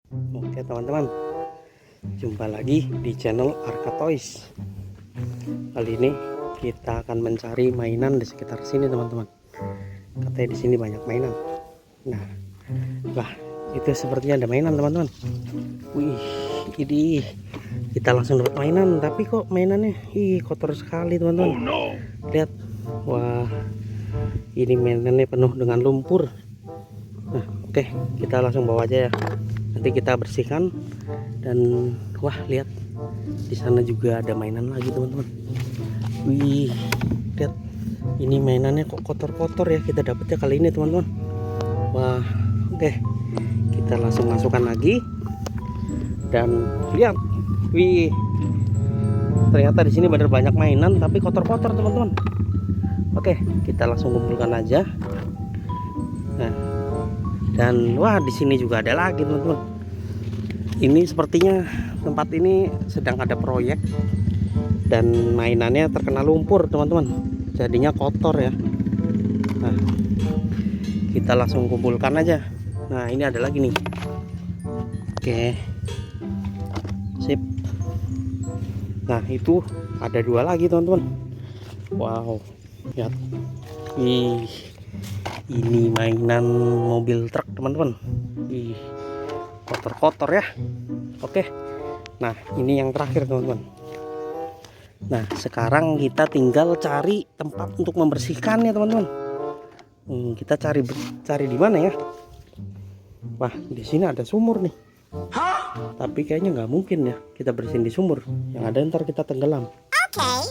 Oke teman-teman, jumpa lagi di channel Arka Toys. Kali ini kita akan mencari mainan di sekitar sini teman-teman. Katanya di sini banyak mainan. Nah, lah itu sepertinya ada mainan teman-teman. Wih, ini kita langsung dapat mainan, tapi kok mainannya kotor sekali teman-teman. Lihat, wah ini mainannya penuh dengan lumpur. Nah, oke, kita langsung bawa aja ya. Nanti kita bersihkan. Dan wah, lihat di sana juga ada mainan lagi teman-teman. Wih, lihat ini mainannya kok kotor-kotor ya. Kita dapatnya kali ini teman-teman. Wah, oke, kita langsung masukkan lagi. Dan lihat, wih, ternyata di sini benar banyak mainan tapi kotor-kotor teman-teman. Oke, kita langsung kumpulkan aja. Nah, dan wah, di sini juga ada lagi teman-teman. Ini sepertinya tempat ini sedang ada proyek dan mainannya terkena lumpur teman-teman, jadinya kotor ya. Nah, kita langsung kumpulkan aja. Nah, ini ada lagi nih. Oke, sip. Nah, itu ada dua lagi teman-teman. Wow, lihat. Ih, ini mainan mobil truk teman-teman. Ih, kotor-kotor ya. Oke, nah ini yang terakhir teman-teman. Nah, sekarang kita tinggal cari tempat untuk membersihkannya teman-teman. Kita cari di mana ya? Wah, di sini ada sumur nih. Tapi kayaknya nggak mungkin ya kita bersihin di sumur. Yang ada ntar kita tenggelam.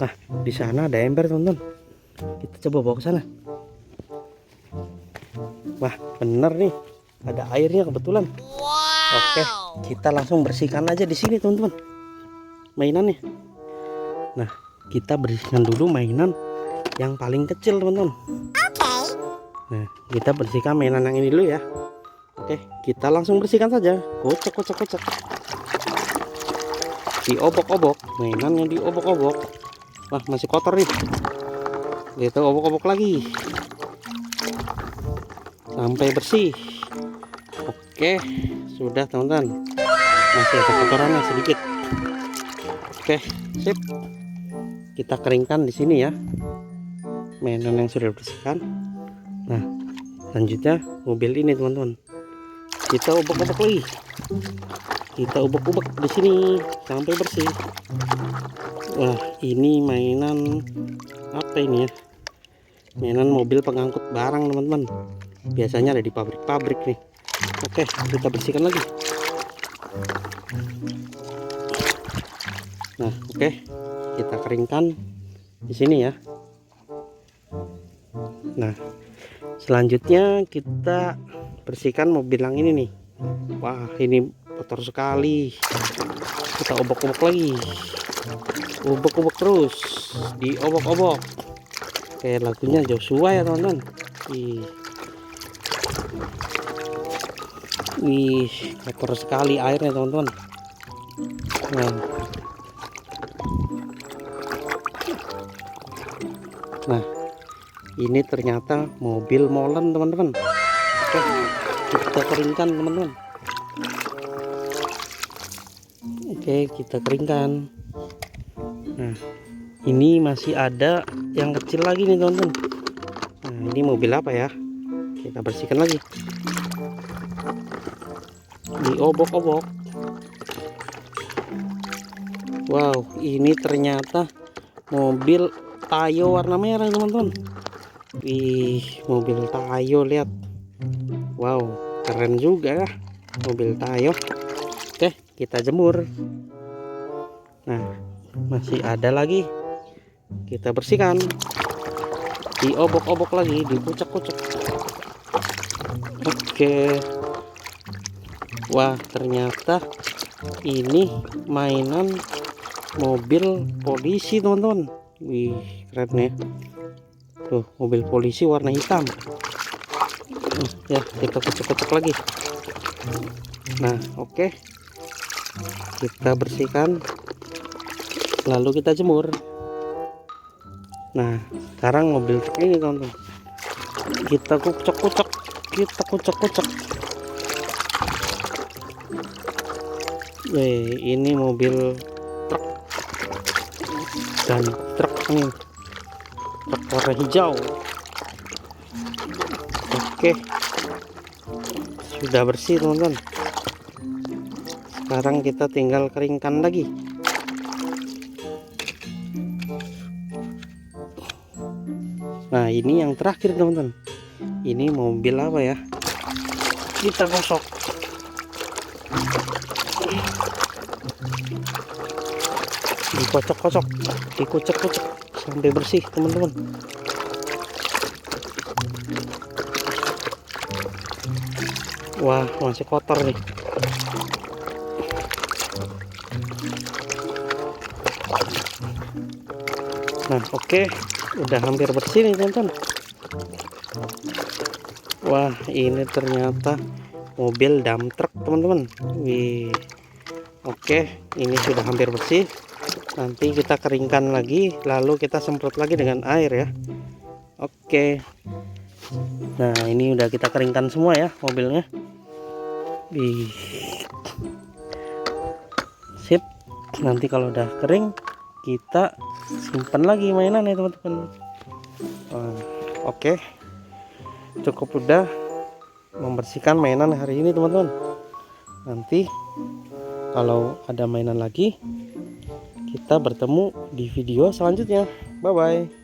Nah, di sana ada ember teman-teman. Kita coba bawa ke sana. Wah, bener nih, ada airnya kebetulan. Oke, kita langsung bersihkan aja di sini teman-teman mainannya. Nah, kita bersihkan dulu mainan yang paling kecil teman-teman. Nah, kita bersihkan mainan yang ini dulu ya. Oke, kita langsung bersihkan saja. Kocok. Diobok-obok, mainan yang diobok-obok. Wah, masih kotor nih. Kita obok-obok lagi sampai bersih. Oke, sudah teman-teman. Masih ada kotorannya sedikit. Oke, sip. Kita keringkan di sini ya mainan yang sudah dibersihkan. Nah, selanjutnya mobil ini teman-teman. Kita ubek-ubek lagi. Kita ubek-ubek di sini sampai bersih. Wah, ini mainan apa ini ya? Mainan mobil pengangkut barang teman-teman. Biasanya ada di pabrik-pabrik nih. Oke, kita bersihkan lagi. Nah, oke, kita keringkan di sini ya. Nah, selanjutnya kita bersihkan mobil yang ini nih. Wah, ini kotor sekali. Kita obok-obok lagi. Obok-obok terus, diobok-obok. Kayak lagunya Joshua ya teman-teman. Wih, kotor sekali airnya teman-teman. Nah, ini ternyata mobil molen teman-teman. Oke, kita keringkan teman-teman. Oke, kita keringkan. Nah, ini masih ada yang kecil lagi nih teman-teman. Nah, ini mobil apa ya? Kita bersihkan lagi. Diobok-obok. Wow, ini ternyata mobil Tayo warna merah teman-teman. Wih, mobil Tayo, lihat. Wow, keren juga ya mobil Tayo. Oke, kita jemur. Nah, masih ada lagi. Kita bersihkan. Diobok-obok lagi, dikucek-kucek. Oke. Wah, ternyata ini mainan mobil polisi teman-teman. Wih, keren ya. Tuh, mobil polisi warna hitam. Ya, kita kucek-kucek lagi. Nah, oke. Kita bersihkan. Lalu kita jemur. Nah, sekarang mobil truk ini teman-teman. Kita kucek-kucek. Ini mobil truk dan truk nih, truk warna hijau. Oke, sudah bersih teman-teman. Sekarang kita tinggal keringkan lagi. Nah, ini yang terakhir teman-teman. Ini mobil apa ya? Kita gosok. Dikocok-kocok, dikucek-kucek sampai bersih teman-teman. Wah, masih kotor nih. Nah, oke, udah hampir bersih nih teman-teman. Wah, ini ternyata mobil dump truck teman-teman. Wih, oke, ini sudah hampir bersih. Nanti kita keringkan lagi, lalu kita semprot lagi dengan air ya. Oke, nah ini udah kita keringkan semua ya mobilnya. Wih, sip. Nanti kalau udah kering, kita simpan lagi mainan ya teman-teman. Oke, cukup udah membersihkan mainan hari ini teman-teman. Nanti kalau ada mainan lagi, kita bertemu di video selanjutnya. Bye bye.